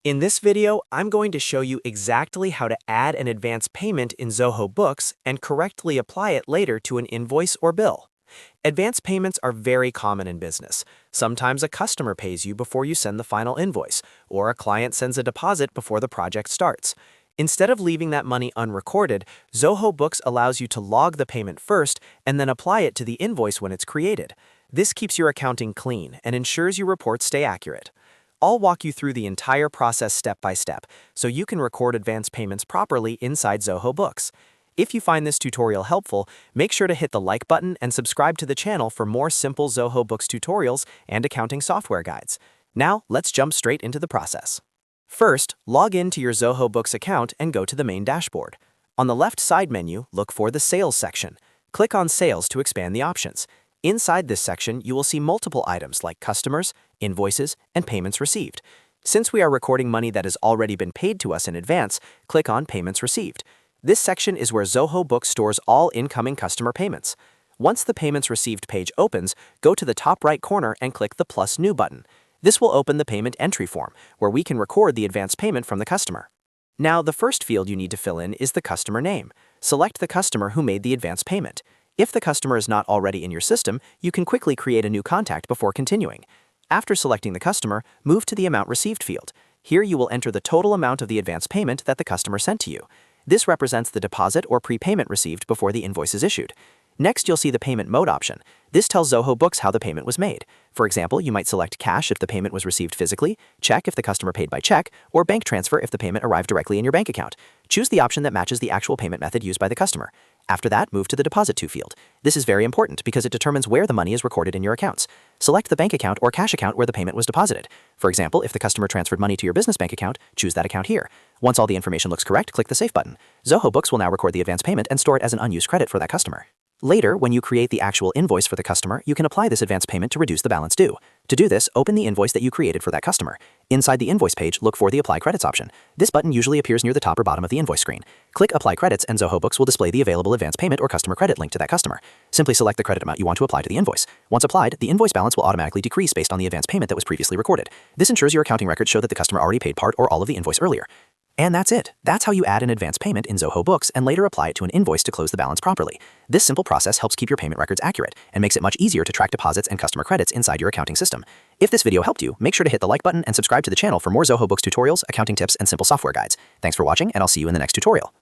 In this video, I'm going to show you exactly how to add an advance payment in Zoho Books and correctly apply it later to an invoice or bill. Advance payments are very common in business. Sometimes a customer pays you before you send the final invoice, or a client sends a deposit before the project starts. Instead of leaving that money unrecorded, Zoho Books allows you to log the payment first and then apply it to the invoice when it's created. This keeps your accounting clean and ensures your reports stay accurate. I'll walk you through the entire process step by step, so you can record advance payments properly inside Zoho Books. If you find this tutorial helpful, make sure to hit the like button and subscribe to the channel for more simple Zoho Books tutorials and accounting software guides. Now, let's jump straight into the process. First, log in to your Zoho Books account and go to the main dashboard. On the left side menu, look for the Sales section. Click on Sales to expand the options. Inside this section, you will see multiple items like customers, invoices, and payments received. Since we are recording money that has already been paid to us in advance, click on Payments Received. This section is where Zoho Books stores all incoming customer payments. Once the Payments Received page opens, go to the top right corner and click the Plus New button. This will open the payment entry form, where we can record the advance payment from the customer. Now, the first field you need to fill in is the customer name. Select the customer who made the advance payment. If the customer is not already in your system, you can quickly create a new contact before continuing. After selecting the customer, move to the Amount Received field. Here you will enter the total amount of the advance payment that the customer sent to you. This represents the deposit or prepayment received before the invoice is issued. Next, you'll see the Payment Mode option. This tells Zoho Books how the payment was made. For example, you might select cash if the payment was received physically, check if the customer paid by check, or bank transfer if the payment arrived directly in your bank account. Choose the option that matches the actual payment method used by the customer. After that, move to the Deposit To field. This is very important because it determines where the money is recorded in your accounts. Select the bank account or cash account where the payment was deposited. For example, if the customer transferred money to your business bank account, choose that account here. Once all the information looks correct, click the Save button. Zoho Books will now record the advance payment and store it as an unused credit for that customer. Later, when you create the actual invoice for the customer, you can apply this advance payment to reduce the balance due. To do this, open the invoice that you created for that customer. Inside the invoice page, look for the Apply Credits option. This button usually appears near the top or bottom of the invoice screen. Click Apply Credits and Zoho Books will display the available advance payment or customer credit linked to that customer. Simply select the credit amount you want to apply to the invoice. Once applied, the invoice balance will automatically decrease based on the advance payment that was previously recorded. This ensures your accounting records show that the customer already paid part or all of the invoice earlier. And that's it. That's how you add an advance payment in Zoho Books and later apply it to an invoice to close the balance properly. This simple process helps keep your payment records accurate and makes it much easier to track deposits and customer credits inside your accounting system. If this video helped you, make sure to hit the like button and subscribe to the channel for more Zoho Books tutorials, accounting tips, and simple software guides. Thanks for watching, and I'll see you in the next tutorial.